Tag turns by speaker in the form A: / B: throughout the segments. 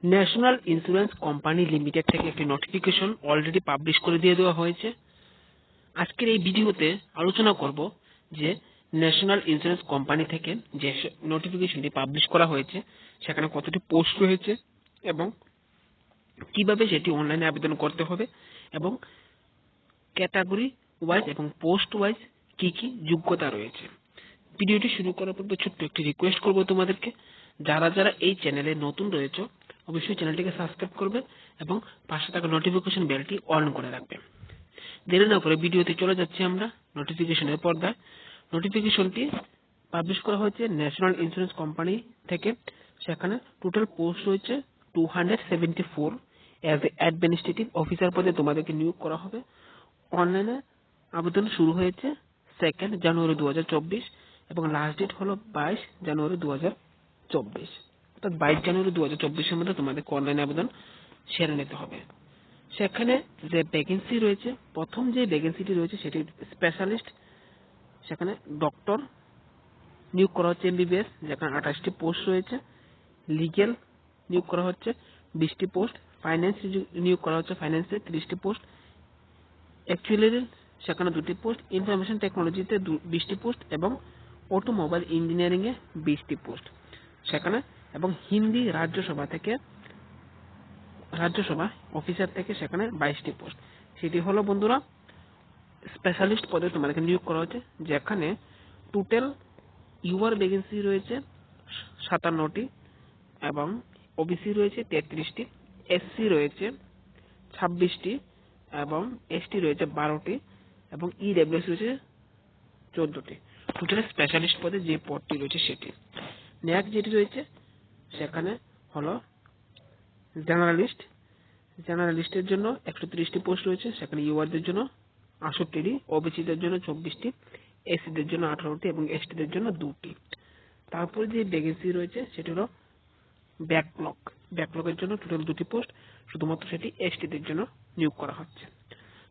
A: National insurance company limited থেকে একটি notification already publish করে দিয়ে দেওয়া হয়েছে। আজকের এই ভিডিওতে আলোচনা করব যে ন্যাশনাল ইন্স্যুরেন্স কোম্পানি থেকে যে নোটিফিকেশনটি পাবলিশ করা হয়েছে সেখানে কতটি পোস্ট রয়েছে এবং কিভাবে সেটি অনলাইনে আবেদন করতে হবে এবং ক্যাটাগরি ওয়াইজ এবং পোস্ট ওয়াইজ কি কি যোগ্যতা রয়েছে। ভিডিওটি শুরু করার পূর্বে ছোট্ট একটি রিকোয়েস্ট করব তোমাদেরকে, যারা যারা এই চ্যানেলে নতুন রয়েছে অবশ্যই চ্যানেলটিকে সাবস্ক্রাইব করবে এবং পাশে থাকা নোটিফিকেশন বেলটি অন করে রাখবে। দেরি না করে ভিডিওতে চলে যাচ্ছি আমরা নোটিফিকেশনের পর্দায়। নোটিফিকেশনটি পাবলিশ করা হয়েছে ন্যাশনাল ইন্স্যুরেন্স কোম্পানি থেকে। সেখানে টোটাল পোস্ট রয়েছে 274। অ্যাজ এ অ্যাডমিনিস্ট্রেটিভ অফিসার পদে তোমাদেরকে নিয়োগ করা হবে। অনলাইনে আবেদন শুরু হয়েছে 2 জানুয়ারি 2024 এবং লাস্ট ডেট হলো 22 জানুয়ারি 2024, অর্থাৎ 22 জানুয়ারি 2024-এর মধ্যে তোমাদের অনলাইনে আবেদন সেরে নিতে হবে। সেখানে যে ভ্যাকেন্সি রয়েছে, প্রথম যে ভ্যাকেন্সিটি রয়েছে সেটি স্পেশালিস্ট। সেখানে ডক্টর নিয়োগ করা হচ্ছে এমবিবিএস, যেখানে 28টি পোস্ট রয়েছে। লিগেল নিয়োগ করা হচ্ছে 20টি পোস্ট। ফাইন্যান্স নিয়োগ করা হচ্ছে ফাইন্যান্সে 30টি পোস্ট। অ্যাকচুয়ালি সেখানে 2টি পোস্ট। ইনফরমেশন টেকনোলজিতে 20টি পোস্ট এবং অটোমোবাইল ইঞ্জিনিয়ারিং এ 20টি পোস্ট সেখানে। এবং হিন্দি রাজ্যসভা অফিসার থেকে সেখানে 22টি পোস্ট। সেটি হলো বন্ধুরা স্পেশালিস্ট পদে তোমাদেরকে নিয়োগ করা হচ্ছে, যেখানে টোটাল ইউআর ভ্যাকেন্সি রয়েছে 57টি এবং ওবিসি রয়েছে 33টি, এসসি রয়েছে 26টি এবং এসটি রয়েছে 12টি এবং ইডব্লিউএস রয়েছে 14টি। টোটাল স্পেশালিস্ট পদে যে পদটি রয়েছে সেটি। নেক্সট যেটি রয়েছে সেখানে হলো জেনারেলিস্টের জন্য 130টি পোস্ট রয়েছে। সেখানে ইউআরদের জন্য 68টি, ওবিসিদের জন্য 24টি, এসসিদের জন্য 18টি এবং এসটিদের জন্য 2টি। তারপরে যে ভ্যাকেন্সি রয়েছে সেটি হলো ব্যাকলগের জন্য টোটাল 2টি পোস্ট, শুধুমাত্র সেটি এসটিদের জন্য নিয়োগ করা হচ্ছে।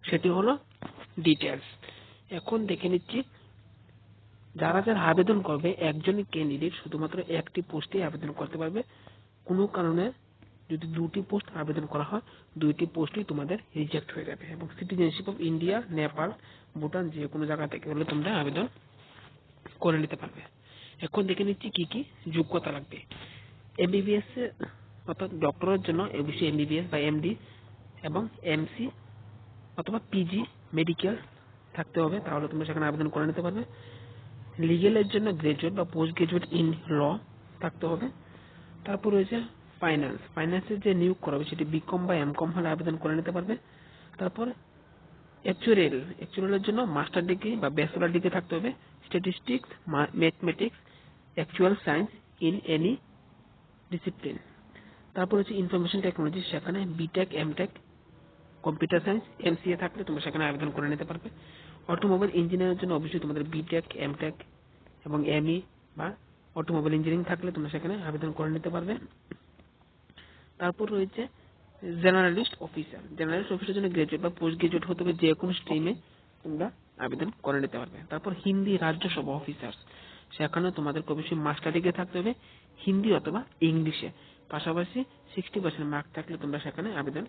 A: সেটি হলো ডিটেলস। এখন দেখে নিচ্ছি যারা যারা আবেদন করবে, একজন ক্যান্ডিডেট শুধুমাত্র একটি পোস্টে আবেদন করতে পারবে। কোনো কারণে যদি 2টি পোস্ট আবেদন করা হয়, 2টি পোস্টই তোমাদের রিজেক্ট হয়ে যাবে এবং citizenship of India, Nepal, Bhutan যে কোনো জায়গা থেকে হলে তোমরা আবেদন করে নিতে পারবে। এখন দেখে নিচ্ছি কি কি যোগ্যতা লাগবে। এমবিবিএস অর্থাৎ ডক্টরের জন্য অবশ্যই এমবিবিএস বা এমডি এবং এমসি অথবা পিজি মেডিকেল থাকতে হবে, তাহলে তোমরা সেখানে আবেদন করে নিতে পারবে। লিগেলের জন্য গ্রাজুয়েট বা পোস্ট গ্রাজুয়েট ইন ল থাকতে হবে। তারপর রয়েছে ফাইন্যান্সের যে নিয়োগ করা হবে সেটি বিকম বা এমকম হলে আবেদন করে নিতে পারবে। তারপর অ্যাকচুয়ালের জন্য মাস্টার ডিগ্রি বা ব্যাচেলর ডিগ্রি থাকতে হবে। Statistics, mathematics, actual science in any discipline. তারপর হচ্ছে ইনফরমেশন টেকনোলজি, সেখানে BTech, MTech, computer science, MCA থাকলে তোমরা সেখানে আবেদন করে নিতে পারবে। অটোমোবাইল ইঞ্জিনিয়ারের জন্য অবশ্যই তোমাদের বিটেক, এমটেক এবং এমই বা অটোমোবাইল ইঞ্জিনিয়ারিং থাকলে তোমরা সেখানে আবেদন করে নিতে পারবে। তারপর রয়েছে জেনারেলিস্ট অফিসার জন্য গ্রাজুয়েট বা পোস্ট গ্রাজুয়েট হতে হবে, যে কোনো স্ট্রিমে তোমরা আবেদন করে নিতে পারবে। তারপর হিন্দি রাজ্যসভা অফিসার, সেখানে তোমাদের অবশ্যই মাস্টার ডিগ্রি থাকতে হবে হিন্দি অথবা ইংলিশে, পাশাপাশি 60% মার্ক থাকলে তোমরা সেখানে আবেদন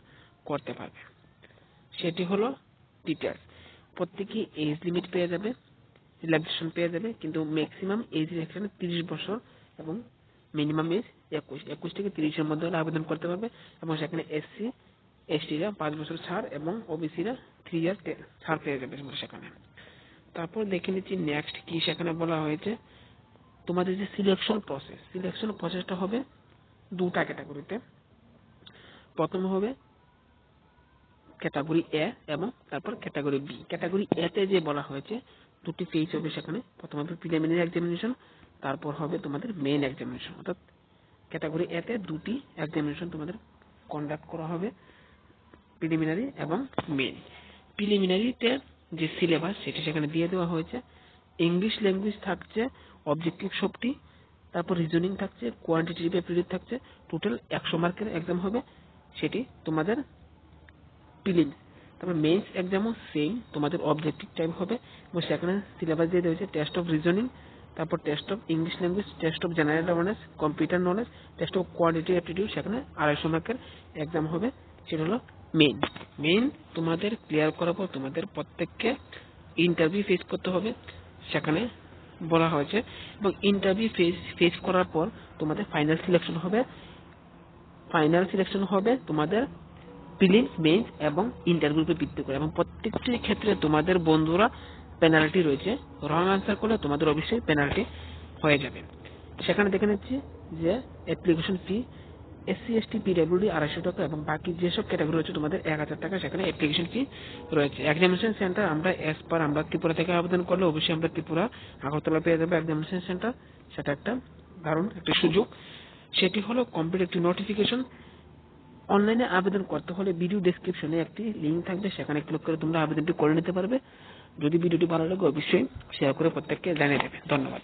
A: করতে পারবে। সেটি হলো ডিটেলস। প্রত্যেকেই এজ লিমিট পেয়ে যাবে, রিল্যাক্সেশন পেয়ে যাবে, কিন্তু ম্যাক্সিমাম এজ এখানে 30 বছর এবং মিনিমাম এজ 21 থেকে 30-এর মধ্যে হলে আবেদন করতে পারবে। এবং সেখানে এসসি এসটিরা 5 বছর ছাড় এবং ওবিসিরা 3 ইয়ার ছাড় পেয়ে যাবে সেখানে। তারপর দেখে নিচ্ছি নেক্সট কি সেখানে বলা হয়েছে। তোমাদের যে সিলেকশন প্রসেসটা হবে 2টা ক্যাটাগরিতে। প্রথমে হবে ক্যাটাগরি এ এবং তারপর ক্যাটাগরি বি। ক্যাটাগরি এ তে যে বলা হয়েছে 2টি ফেজ হবে সেখানে। প্রথম হবে প্রিলিমিনারি এক্সামিনেশন, তারপর হবে তোমাদের মেইন এক্সামিনেশন। অর্থাৎ ক্যাটাগরি এ তে 2টি এক্সামিনেশন তোমাদের কন্ডাক্ট করা হবে, প্রিলিমিনারি এবং মেইন। প্রিলিমিনারিতে যে সিলেবাস সেটা সেখানে দিয়ে দেওয়া হয়েছে। ইংলিশ ল্যাঙ্গুয়েজ থাকছে অবজেক্টিভ সবটি, তারপর রিজনিং থাকছে, কোয়ান্টিটেটিভ অ্যাপ্টিটিউড থাকছে। টোটাল 100 মার্কের এক্সাম হবে, সেটি তোমাদের প্রিলিমস। তারপর মেইনস এক্সামও সেম তোমাদের অবজেক্টিভ টাইপ হবে এবং সেখানে সিলেবাস দিয়ে দেওয়া হয়েছে টেস্ট অফ রিজনিং, তারপর test of English language, test of general awareness, computer knowledge, test of quantitative aptitude, সেখানে 250 মার্কের এক্সাম হবে। সেটা হলো মেইন তোমাদের ক্লিয়ার করার পর তোমাদের প্রত্যেককে ইন্টারভিউ ফেস করতে হবে, সেখানে বলা হয়েছে। এবং ইন্টারভিউ ফেস করার পর তোমাদের ফাইনাল সিলেকশন হবে তোমাদের প্রিলিমস, মেইনস এবং ইন্টারভিউতে ভিত্তি করে। এবং প্রত্যেকটি ক্ষেত্রে তোমাদের বন্ধুরা পেনাল্টি রয়েছে, রং আনসার করলে তোমাদের অবশ্যই পেনাল্টি হয়ে যাবে। সেখানে দেখে নিচ্ছি যে application fee SC ST PWD 250 টাকা এবং বাকি যেসব ক্যাটাগরি রয়েছে তোমাদের 1000 টাকা সেখানে অ্যাপ্লিকেশন ফি রয়েছে। এক্সামিনেশন সেন্টার আমরা আমরা ত্রিপুরা থেকে আবেদন করলে অবশ্যই আমরা ত্রিপুরা আগরতলা পেয়ে যাবো এক্সামিনেশন সেন্টার। সেটা একটা দারুণ একটা সুযোগ। সেটি হলো কমপ্লিট একটি নোটিফিকেশন। অনলাইনে আবেদন করতে হলে ভিডিও ডেসক্রিপশনে একটি লিঙ্ক থাকবে, সেখানে ক্লিক করে তোমরা আবেদনটি করে নিতে পারবে। যদি ভিডিওটি ভালো লাগে অবশ্যই শেয়ার করে প্রত্যেককে জানিয়ে দেবে। ধন্যবাদ।